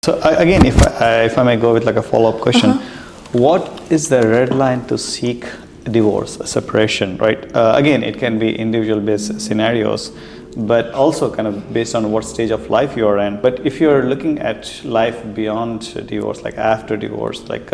So again, if I may go with like a follow-up question, what is the red line to seek divorce, a separation, right? Again, it can be individual-based scenarios, but also kind of based on what stage of life you're in. But if you're looking at life beyond divorce, like after divorce, like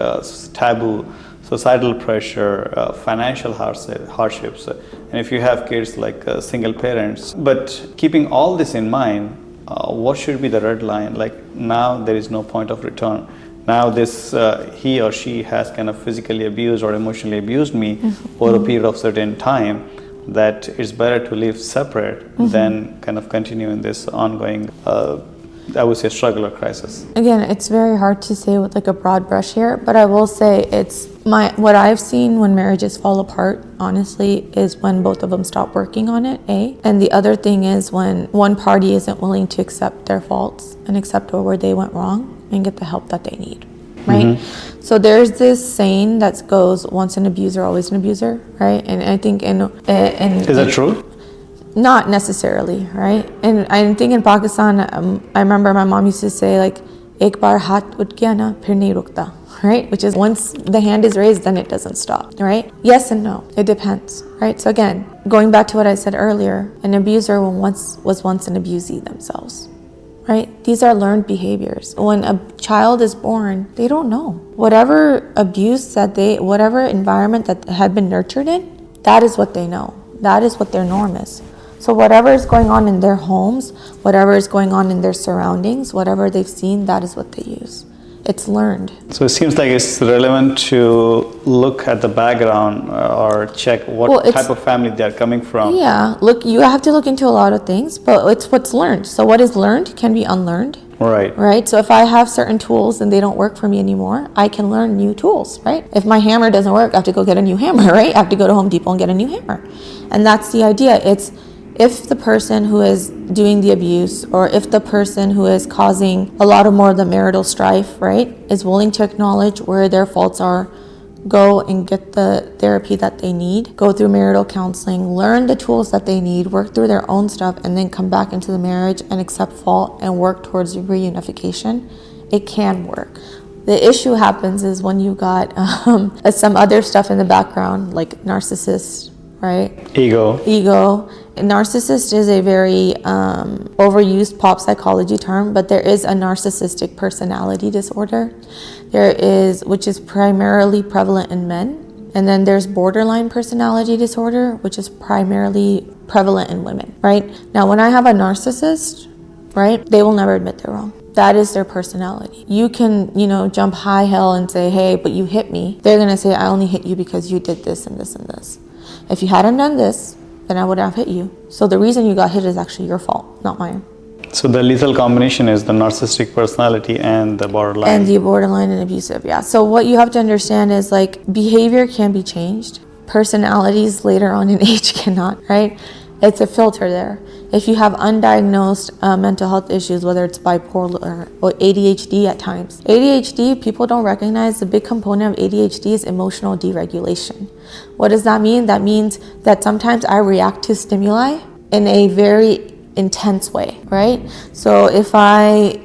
taboo, societal pressure, financial hardships, and if you have kids like single parents, but keeping all this in mind, what should be the red line? Like now there is no point of return. Now this he or she has kind of physically abused or emotionally abused me over a period of certain time, that it's better to live separate than kind of continue in this ongoing I would say struggle or crisis. Again, it's very hard to say with like a broad brush here, but I will say it's what I've seen when marriages fall apart, honestly, is when both of them stop working on it, A. And the other thing is when one party isn't willing to accept their faults and accept where they went wrong and get the help that they need, right? So there's this saying that goes, once an abuser, always an abuser, right? And I think Is that true? Not necessarily, right? And I think in Pakistan, I remember my mom used to say like, "Ek bar haath ut gaya na, phir nahi rukta," right? Which is once the hand is raised, then it doesn't stop, right? Yes and no, it depends, right? So again, going back to what I said earlier, an abuser was once an abusee themselves, right? These are learned behaviors. When a child is born, they don't know. Whatever abuse whatever environment that had been nurtured in, that is what they know. That is what their norm is. So whatever is going on in their homes, whatever is going on in their surroundings, whatever they've seen, that is what they use. It's learned. So it seems like it's relevant to look at the background or check what type of family they're coming from. Yeah, look, you have to look into a lot of things, but it's what's learned. So what is learned can be unlearned. Right. Right. So if I have certain tools and they don't work for me anymore, I can learn new tools, right? If my hammer doesn't work, I have to go get a new hammer, right? I have to go to Home Depot and get a new hammer. And that's the idea. It's if the person who is doing the abuse, or if the person who is causing a lot of more of the marital strife, right, is willing to acknowledge where their faults are, go and get the therapy that they need, go through marital counseling, learn the tools that they need, work through their own stuff, and then come back into the marriage and accept fault and work towards reunification, it can work. The issue happens is when you got some other stuff in the background, like narcissist, right? Ego. A narcissist is a very overused pop psychology term, but there is a narcissistic personality disorder. Which is primarily prevalent in men. And then there's borderline personality disorder, which is primarily prevalent in women, right? Now, when I have a narcissist, right, they will never admit they're wrong. That is their personality. You can, jump high hell and say, hey, but you hit me. They're gonna say, I only hit you because you did this and this and this. If you hadn't done this, then I would have hit you. So the reason you got hit is actually your fault, not mine. So the lethal combination is the narcissistic personality and the borderline. And the borderline and abusive, yeah. So what you have to understand is like behavior can be changed. Personalities later on in age cannot, right? It's a filter there. If you have undiagnosed mental health issues, whether it's bipolar or ADHD at times. ADHD, people don't recognize the big component of ADHD is emotional deregulation. What does that mean? That means that sometimes I react to stimuli in a very intense way, right? So if I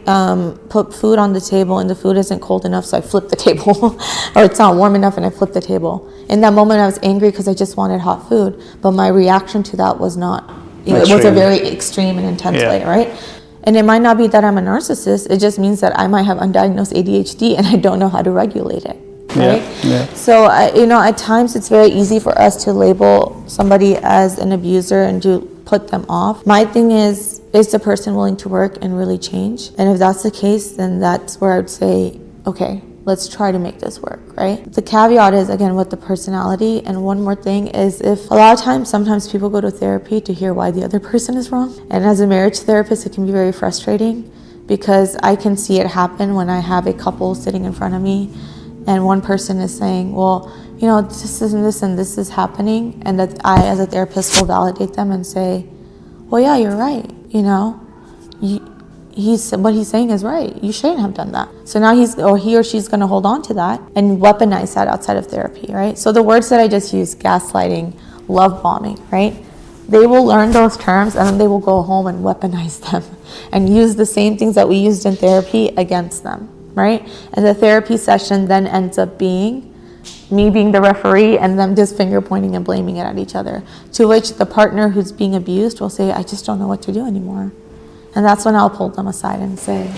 put food on the table and the food isn't cold enough, so I flip the table, or it's not warm enough and I flip the table. In that moment I was angry because I just wanted hot food, but my reaction to that was not, it was a very extreme and intense way, right? And it might not be that I'm a narcissist, it just means that I might have undiagnosed ADHD and I don't know how to regulate it. Right? So, at times it's very easy for us to label somebody as an abuser and to put them off. My thing is the person willing to work and really change? And if that's the case, then that's where I would say, okay, let's try to make this work, right? The caveat is, again, with the personality. And one more thing is, if a lot of times, sometimes people go to therapy to hear why the other person is wrong. And as a marriage therapist, it can be very frustrating because I can see it happen when I have a couple sitting in front of me and one person is saying, well, this and this is happening, and that I, as a therapist, will validate them and say, well, yeah, you're right, what he's saying is right. You shouldn't have done that. So now he or she's going to hold on to that and weaponize that outside of therapy, right? So the words that I just used, gaslighting, love bombing, right? they will learn those terms and then they will go home and weaponize them and use the same things that we used in therapy against them, right? And the therapy session then ends up being me being the referee and them just finger pointing and blaming it at each other, to which the partner who's being abused will say, I just don't know what to do anymore. And that's when I'll pull them aside and say,